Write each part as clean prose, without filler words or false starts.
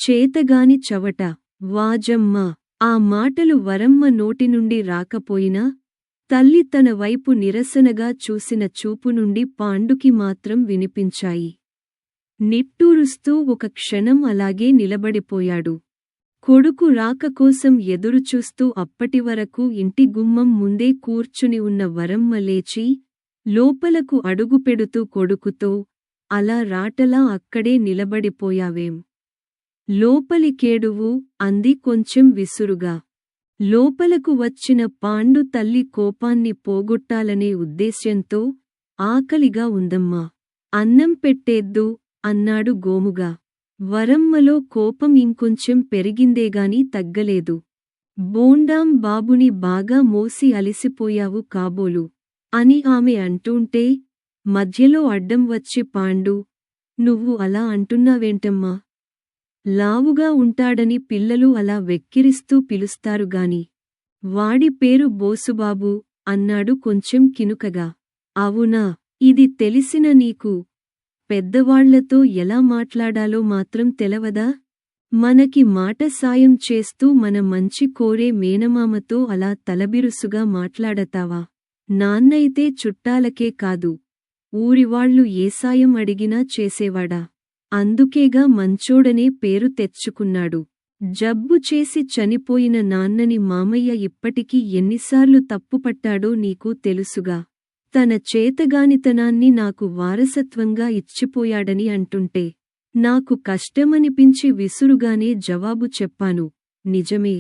చేతగాని చవట. వాజమ్మ. ఆ మాటలు వరమ్మ నోటినుండి రాకపోయినా, తల్లి తన వైపు నిరసనగా చూసిన చూపు నుండి పాండుకి మాత్రం వినిపించాయి. నిట్టూరుస్తూ ఒక క్షణం అలాగే నిలబడిపోయాడు. కొడుకు రాక కోసం ఎదురుచూస్తూ అప్పటివరకు ఇంటి గుమ్మం ముందే కూర్చుని ఉన్న వరమ్మ లేచి, లోపలకు అడుగుపెడుతూ కొడుకుతో, అలా రాటలా అక్కడే నిలబడిపోయావేం? లోపలికేడువు అంది కొంచెం విసురుగా. లోపలకు వచ్చిన పాండు తల్లి కోపాన్ని పోగొట్టాలనే ఉద్దేశ్యంతో, ఆకలిగా ఉందమ్మా. అన్నం పెట్టేద్దు అన్నాడు గోముగా. వరమ్మలో కోపం ఇంకొంచెం పెరిగిందేగాని తగ్గలేదు. బోండాం బాబుని బాగా మోసి అలిసిపోయావు కాబోలు అని ఆమె అంటూంటే, మధ్యలో అడ్డం వచ్చి పాండు, నువ్వు అలా అంటున్నావేంటమ్మా? లావుగా ఉంటాడని పిల్లలు అలా వెక్కిరిస్తూ పిలుస్తారుగాని. వాడి పేరు బోసుబాబు అన్నాడు కొంచెం కినుకగా. అవునా, ఇది తెలిసిన నీకు పెద్దవాళ్లతో ఎలా మాట్లాడాలో మాత్రం తెలవదా? మనకి మాట సాయం చేస్తూ మన మంచి కోరే మేనమామతో అలా తలబిరుసుగా మాట్లాడతావా? నాన్నైతే చుట్టాలకే కాదు, ఊరివాళ్లు ఏ సాయం అడిగినా చేసేవాడా? అందుకేగా మంచోడనే పేరు తెచ్చుకున్నాడు. జబ్బు చేసి చనిపోయిన నాన్నని మామయ్య ఇప్పటికీ ఎన్నిసార్లు తప్పుపట్టాడో నీకు తెలుసుగా. తన చేతగానితనాన్ని నాకు వారసత్వంగా ఇచ్చిపోయాడని అంటుంటే, నాకు కష్టమనిపించి విసురుగానే జవాబు చెప్పాను. నిజమే.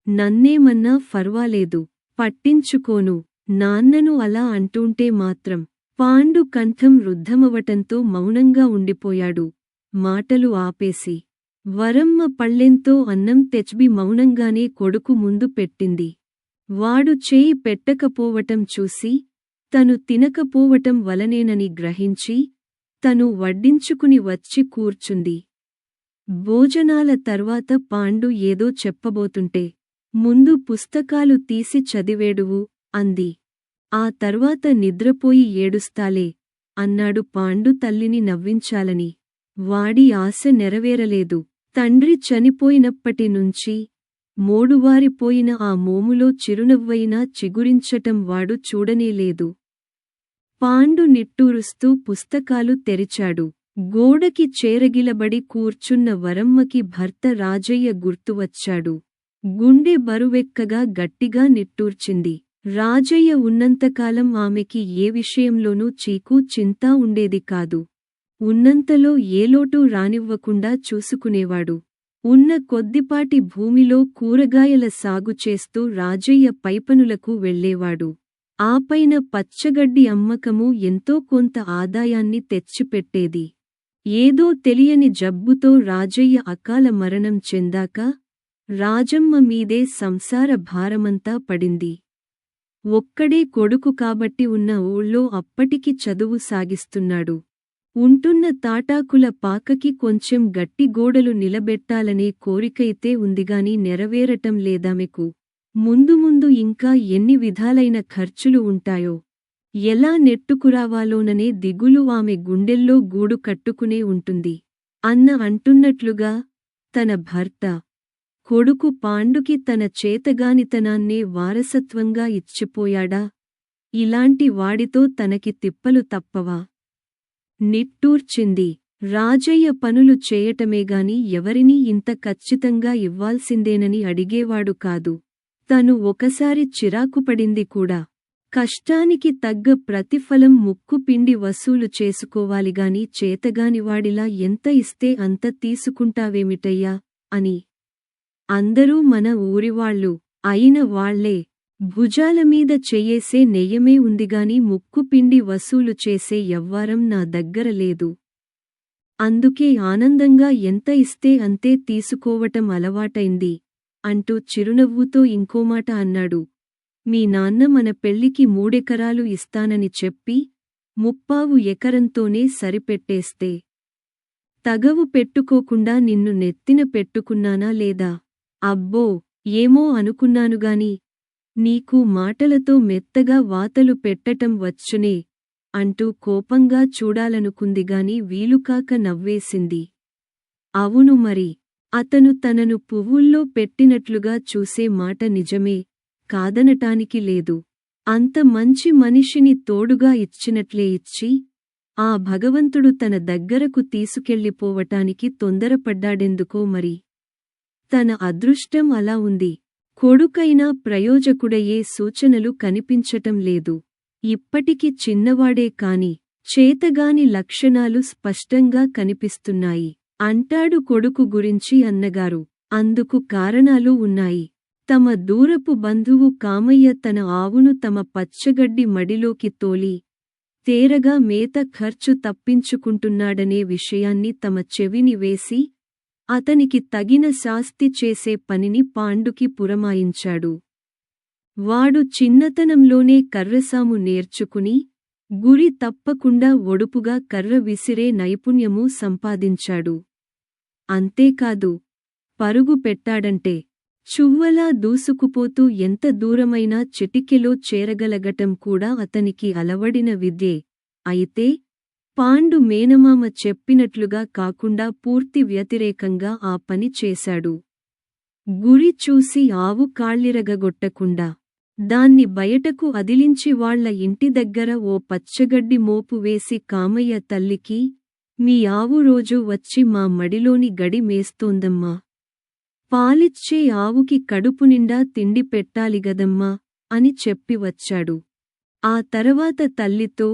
నన్నేమన్నా ఫర్వాలేదు, పట్టించుకోను. నాన్నను అలా అంటూంటే మాత్రం. పాండు కంఠం రుద్ధమవటంతో మౌనంగా ఉండిపోయాడు, మాటలు ఆపేసి. వరమ్మ పళ్ళెంతో అన్నం తెచ్చి మౌనంగానే కొడుకు ముందు పెట్టింది. వాడు చేయి పెట్టకపోవటం చూసి, తను తినకపోవటం వలనేనని గ్రహించి, తను వడ్డించుకుని వచ్చి కూర్చుంది. భోజనాల తర్వాత పాండు ఏదో చెప్పబోతుంటే, ముందు పుస్తకాలు తీసి చదివేడువు అంది. ఆ తర్వాత నిద్రపోయి ఏడుస్తాలే అన్నాడు పాండు తల్లిని నవ్వించాలని. వాడి ఆశ నెరవేరలేదు. తండ్రి చనిపోయినప్పటి నుంచి మోడువారిపోయిన ఆ మోములో చిరునవ్వైనా చిగురించటం వాడు చూడనేలేదు. పాండు నిట్టూరుస్తూ పుస్తకాలు తెరిచాడు. గోడకి చేరగిలబడి కూర్చున్న వరమ్మకి భర్త రాజయ్య గుర్తువచ్చాడు. గుండె బరువెక్కగా గట్టిగా నిట్టూర్చింది. రాజయ్య ఉన్నంతకాలం ఆమెకి ఏ విషయంలోనూ చీకు చింతా ఉండేది కాదు. ఉన్నంతలో ఏ లోటూ రానివ్వకుండా చూసుకునేవాడు. ఉన్న కొద్దిపాటి భూమిలో కూరగాయల సాగు చేస్తూ రాజయ్య పైపనులకు వెళ్లేవాడు. ఆపైన పచ్చగడ్డి అమ్మకము ఎంతో కొంత ఆదాయాన్ని తెచ్చిపెట్టేది. ఏదో తెలియని జబ్బుతో రాజయ్య అకాల మరణం చెందాక, రాజమ్మ మీదే సంసార భారమంతా పడింది. ఒక్కడే కొడుకు కాబట్టి ఉన్న ఊళ్ళో అప్పటికి చదువు సాగిస్తున్నాడు. ఉంటున్న తాటాకుల పాకకి కొంచెం గట్టి గోడలు నిలబెట్టాలనే కోరికైతే ఉందిగాని నెరవేరటం లేదామెకు. ముందు ముందు ఇంకా ఎన్ని విధాలైన ఖర్చులు ఉంటాయో, ఎలా నెట్టుకురావాలోననే దిగులు ఆమె గుండెల్లో గూడు కట్టుకునే ఉంటుంది. అన్న అంటున్నట్లుగా, తన భర్త, కొడుకు పాండుకి తన చేతగానితనాన్నే వారసత్వంగా ఇచ్చిపోయాడా? ఇలాంటి వాడితో తనకి తిప్పలు తప్పవా? నిట్టూర్చింది. రాజయ్య పనులు చేయటమేగాని ఎవరినీ ఇంత ఖచ్చితంగా ఇవ్వాల్సిందేనని అడిగేవాడు కాదు. తను ఒకసారి చిరాకుపడింది కూడా. కష్టానికి తగ్గ ప్రతిఫలం ముక్కు పిండి వసూలు చేసుకోవాలిగాని చేతగానివాడిలా ఎంత ఇస్తే అంత తీసుకుంటావేమిటయ్యా అని. అందరూ మన ఊరివాళ్ళు అయిన వాళ్లే. భుజాలమీద చెయ్యేసే నెయ్యమే ఉందిగాని ముక్కు పిండి వసూలు చేసే యవ్వారం నా దగ్గర లేదు. అందుకే ఆనందంగా ఎంత ఇస్తే అంతే తీసుకోవటం అలవాటైంది అంటూ చిరునవ్వుతో ఇంకోమాట అన్నాడు. మీ నాన్న మన పెళ్లికి 3 ఎకరాలు ఇస్తానని చెప్పి 3/4 ఎకరంతోనే సరిపెట్టేస్తే, తగవు పెట్టుకోకుండా నిన్ను నెత్తిన పెట్టుకున్నానా లేదా? అబ్బో, ఏమో అనుకున్నానుగాని, నీకు మాటలతో మెత్తగా వాతలు పెట్టటం వచ్చునే అంటూ కోపంగా చూడాలనుకుందిగాని వీలుకాక నవ్వేసింది. అవును మరి, అతను తనను పువ్వుల్లో పెట్టినట్లుగా చూసే మాట నిజమే, కాదనటానికి లేదు. అంత మంచి మనిషిని తోడుగా ఇచ్చినట్లే ఇచ్చి, ఆ భగవంతుడు తన దగ్గరకు తీసుకెళ్ళిపోవటానికి తొందరపడ్డాడెందుకో మరి. తన అదృష్టం అలా ఉంది. కొడుకైనా ప్రయోజకుడయ్యే సూచనలు కనిపించటం లేదు. ఇప్పటికి చిన్నవాడే కాని, చేతగాని లక్షణాలు స్పష్టంగా కనిపిస్తున్నాయి అంటాడు కొడుకు గురించి అన్నగారు. అందుకు కారణాలు ఉన్నాయి. తమ దూరపు బంధువు కామయ్య తన ఆవును తమ పచ్చగడ్డి మడిలోకి తోలి, తేరగా మేత ఖర్చు తప్పించుకుంటున్నాడనే విషయాన్ని తమ చెవిని వేసి, అతనికి తగిన శాస్తి చేసే పనిని పాండుకి పురమాయించాడు. వాడు చిన్నతనంలోనే కర్రసాము నేర్చుకుని, గురి తప్పకుండా ఒడుపుగా కర్ర విసిరే నైపుణ్యమూ సంపాదించాడు. అంతేకాదు, పరుగు పెట్టాడంటే చువ్వలా దూసుకుపోతూ ఎంత దూరమైనా చిటికెలో చేరగలగటం కూడా అతనికి అలవడిన విద్యే. అయితే పాండు మేనమామ చెప్పినట్లుగా కాకుండా పూర్తి వ్యతిరేకంగా ఆ పని చేశాడు. గురి చూసి ఆవు కాళ్ళిరగగొట్టకుండా, దాన్ని బయటకు అదిలించి వాళ్ల ఇంటి దగ్గర ఓ పచ్చగడ్డి మోపు వేసి కామయ్య తల్లికి, మీ ఆవు రోజూ వచ్చి మా మడిలోని గడి మేస్తోందమ్మా. పాలిచ్చే ఆవుకి కడుపునిండా తిండి పెట్టాలిగదమ్మా అని చెప్పి వచ్చాడు. ఆ తర్వాత తల్లితో,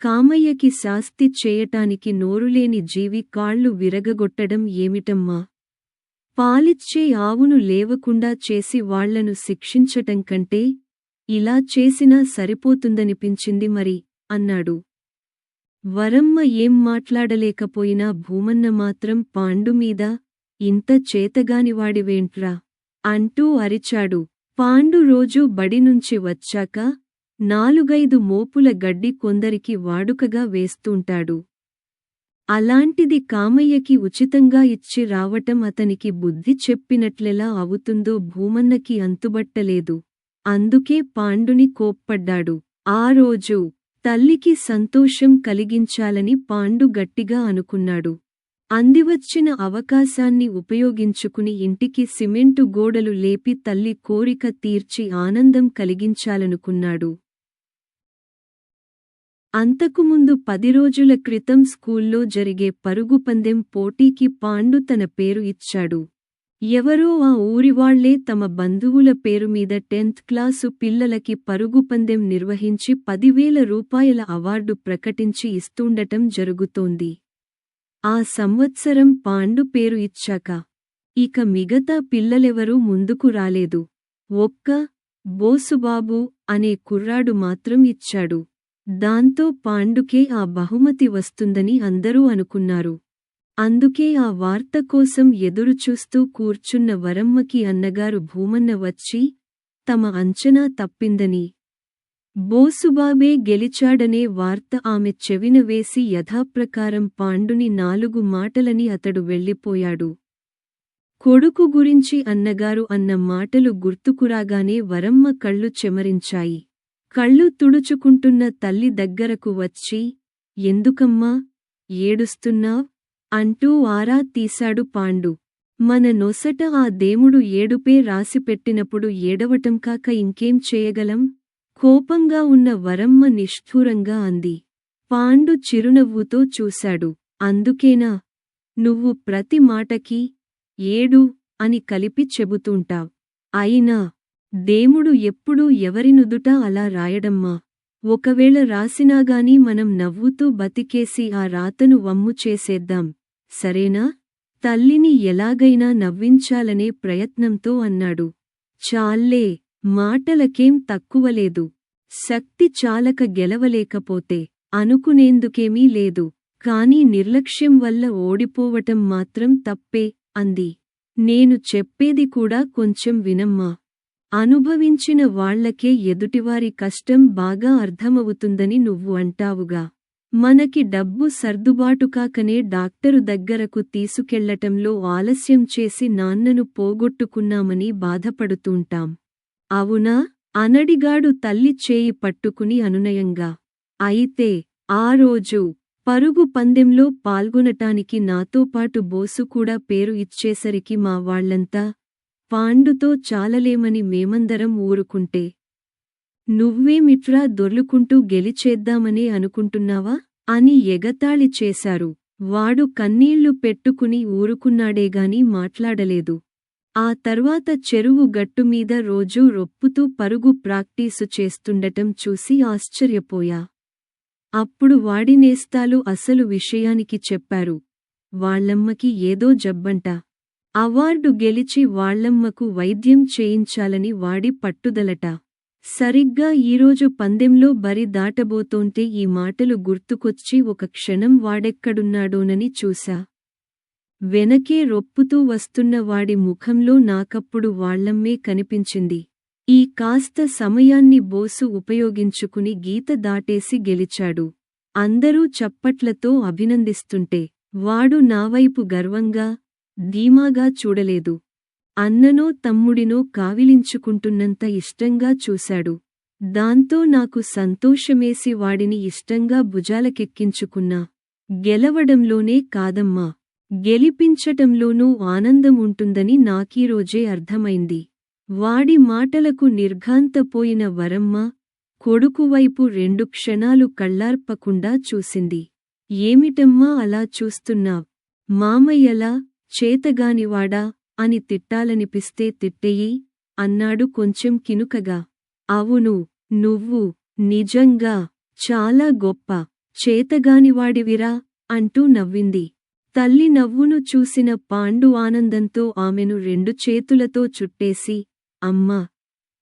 కామయ్యకి శాస్తి చేయటానికి నోరులేని జీవి కాళ్ళు విరగగొట్టడం ఏమిటమ్మా? పాలిచ్చే ఆవును లేవకుండా చేసి వాళ్లను శిక్షించటం కంటే, ఇలా చేసినా సరిపోతుందనిపించింది మరి, అన్నాడు. వరమ్మ ఏం మాట్లాడలేకపోయినా భూమన్న మాత్రం పాండుమీద, ఇంత చేతగానివాడివేంట్రా అంటూ అరిచాడు. పాండు రోజూ బడినుంచి వచ్చాక 4-5 మోపుల గడ్డి కొందరికి వాడుకగా వేస్తూంటాడు. అలాంటిది కామయ్యకి ఉచితంగా ఇచ్చి రావటం అతనికి బుద్ధి చెప్పినట్లెలా అవుతుందో భూమన్నకి అంతుబట్టలేదు. అందుకే పాండుని కోప్పడ్డాడు. ఆ రోజు తల్లికి సంతోషం కలిగించాలని పాండు గట్టిగా అనుకున్నాడు. అందివచ్చిన అవకాశాన్ని ఉపయోగించుకుని ఇంటికి సిమెంటు గోడలు లేపి తల్లి కోరిక తీర్చి ఆనందం కలిగించాలనుకున్నాడు. అంతకుముందు 10 రోజుల క్రితం స్కూల్లో జరిగే పరుగుపందెం పోటీకి పాండు తన పేరు ఇచ్చాడు. ఎవరో ఆ ఊరివాళ్లే తమ బంధువుల పేరుమీద 10th క్లాసు పిల్లలకి పరుగుపందెం నిర్వహించి 10,000 రూపాయల అవార్డు ప్రకటించి ఇస్తూండటం జరుగుతోంది. ఆ సంవత్సరం పాండు పేరు ఇచ్చాక, ఇక మిగతా పిల్లలెవరూ ముందుకు రాలేదు. ఒక్క బోసుబాబు అనే కుర్రాడు మాత్రం ఇచ్చాడు. దాంతో పాండుకే ఆ బహుమతి వస్తుందని అందరూ అనుకున్నారు. అందుకే ఆ వార్త కోసం ఎదురుచూస్తూ కూర్చున్న వరమ్మకి అన్నగారు భూమన్న వచ్చి, తమ అంచనా తప్పిందని, బోసుబాబే గెలిచాడనే వార్త ఆమె చెవిన వేసి యథాప్రకారం పాండుని 4 మాటలని అతడు వెళ్ళిపోయాడు. కొడుకు గురించి అన్నగారు అన్న మాటలు గుర్తుకురాగానే వరమ్మ కళ్ళు చెమరించాయి. కళ్ళు తుడుచుకుంటున్న తల్లి దగ్గరకు వచ్చి, ఎందుకమ్మా ఏడుస్తున్నావ్? అంటూ ఆరా తీశాడు పాండు. మన నొసట ఆ దేముడు ఏడుపే రాసిపెట్టినప్పుడు ఏడవటం కాక ఇంకేం చేయగలం? కోపంగా ఉన్న వరమ్మ నిష్ఠూరంగా అంది. పాండు చిరునవ్వుతో చూశాడు. అందుకేనా నువ్వు ప్రతి మాటకి ఏడు అని కలిపి చెబుతుంటావ్? అయినా దేముడు ఎప్పుడూ ఎవరి నుదుట అలా రాయడమ్మా. ఒకవేళ రాసినాగాని మనం నవ్వుతూ బతికేసి ఆ రాతను వమ్ము చేసేద్దాం, సరేనా? తల్లిని ఎలాగైనా నవ్వించాలనే ప్రయత్నంతో అన్నాడు. చాల్లే, మాటలకేం తక్కువలేదు. శక్తి చాలక గెలవలేకపోతే అనుకునేందుకేమీ లేదు. కాని నిర్లక్ష్యం వల్ల ఓడిపోవటం మాత్రం తప్పే, అంది. నేను చెప్పేది కూడా కొంచెం వినమ్మా. అనుభవించిన వాళ్లకే ఎదుటివారి కష్టం బాగా అర్థమవుతుందని నువ్వు అంటావుగా. మనకి డబ్బు సర్దుబాటుకాకనే డాక్టరు దగ్గరకు తీసుకెళ్లటంలో ఆలస్యం చేసి నాన్నను పోగొట్టుకున్నామని బాధపడుతూంటాం. అవునా? అనడిగాడు తల్లి చేయి పట్టుకుని అనునయంగా. అయితే ఆ రోజు పరుగు పందెంలో పాల్గొనటానికి నాతో పాటు బోసు కూడా పేరు ఇచ్చేసరికి మా వాళ్ళంతా పాండుతో చాలలేమని మేమందరం ఊరుకుంటే నువ్వేమిట్రా దొర్లుకుంటూ గెలిచేద్దామనే అనుకుంటున్నావా అని ఎగతాళి చేశారు. వాడు కన్నీళ్లు పెట్టుకుని ఊరుకున్నాడేగాని మాట్లాడలేదు. ఆ తర్వాత చెరువు గట్టుమీద రోజూ రొప్పుతూ పరుగు ప్రాక్టీసు చేస్తుండటం చూసి ఆశ్చర్యపోయా. అప్పుడు వాడి నేస్తాలు అసలు విషయానికి చెప్పారు. వాళ్ళమ్మకి ఏదో జబ్బంట. అవార్డు గెలిచి వాళ్ళమ్మకు వైద్యం చేయించాలని వాడి పట్టుదలట. సరిగ్గా ఈరోజు పందెంలో బరి దాటబోతోంటే ఈ మాటలు గుర్తుకొచ్చి ఒక క్షణం వాడెక్కడున్నాడోనని చూశా. వెనకే రొప్పుతూ వస్తున్న వాడి ముఖంలో నాకప్పుడు వాళ్ళమ్మే కనిపించింది. ఈ కాస్త సమయాన్ని బోసు ఉపయోగించుకుని గీత దాటేసి గెలిచాడు. అందరూ చప్పట్లతో అభినందిస్తుంటే వాడు నావైపు గర్వంగా, ధీమాగా చూడలేదు. అన్ననో తమ్ముడినో కావిలించుకుంటున్నంత ఇష్టంగా చూశాడు. దాంతో నాకు సంతోషమేసి వాడిని ఇష్టంగా భుజాలకెక్కించుకున్నా. గెలవడంలోనే కాదమ్మా, గెలిపించటంలోనూ ఆనందముంటుందని నాకీరోజే అర్థమైంది. వాడి మాటలకు నిర్ఘాంతపోయిన వరమ్మ కొడుకువైపు 2 క్షణాలు కళ్ళార్పకుండా చూసింది. ఏమిటమ్మా అలా చూస్తున్నావ్? మామయ్యలా చేతగానివాడా అని తిట్టాలనిపిస్తే తిట్టెయ్యి అన్నాడు కొంచెం కినుకగా. అవును, నువ్వు నిజంగా చాలా గొప్ప చేతగానివాడివిరా అంటూ నవ్వింది. తల్లి నవ్వును చూసిన పాండు ఆనందంతో ఆమెను 2 చేతులతో చుట్టేసి, అమ్మా,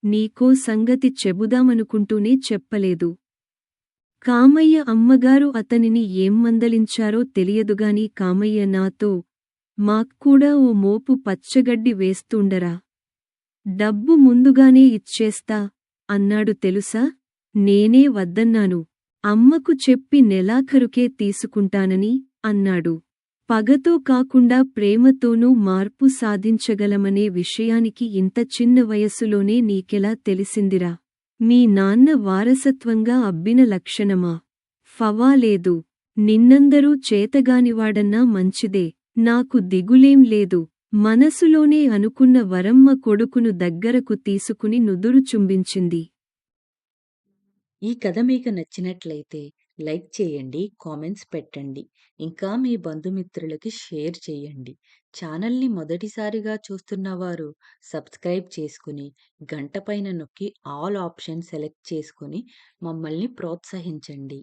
నీకో సంగతి చెబుదామనుకుంటూనే చెప్పలేదు. కామయ్య అమ్మగారు అతనిని ఏం మందలించారో తెలియదుగాని కామయ్య నాతో మాక్కూడా ఓ మోపు పచ్చగడ్డి వేస్తూండరా. డబ్బు ముందుగానే ఇచ్చేస్తా అన్నాడు తెలుసా. నేనే వద్దన్నాను. అమ్మకు చెప్పి నెలాఖరుకే తీసుకుంటానని అన్నాడు. పగతో కాకుండా ప్రేమతోనూ మార్పు సాధించగలమనే విషయానికి ఇంత చిన్న వయసులోనే నీకెలా తెలిసిందిరా? మీ నాన్న వారసత్వంగా అబ్బిన లక్షణమా? ఫవాలేదు. నిన్నందరూ చేతగానివాడన్నా మంచిదే. నాకు దిగులేం లేదు. మనసులోనే అనుకున్న వరమ్మ కొడుకును దగ్గరకు తీసుకుని నుదురు చుంబించింది. ఈ కథ మీకు నచ్చినట్లయితే లైక్ చేయండి, కామెంట్స్ పెట్టండి. ఇంకా మీ బంధుమిత్రులకి షేర్ చేయండి. ఛానల్ని మొదటిసారిగా చూస్తున్నవారు సబ్స్క్రైబ్ చేసుకుని గంట పైన నొక్కి ఆల్ ఆప్షన్ సెలెక్ట్ చేసుకుని మమ్మల్ని ప్రోత్సహించండి.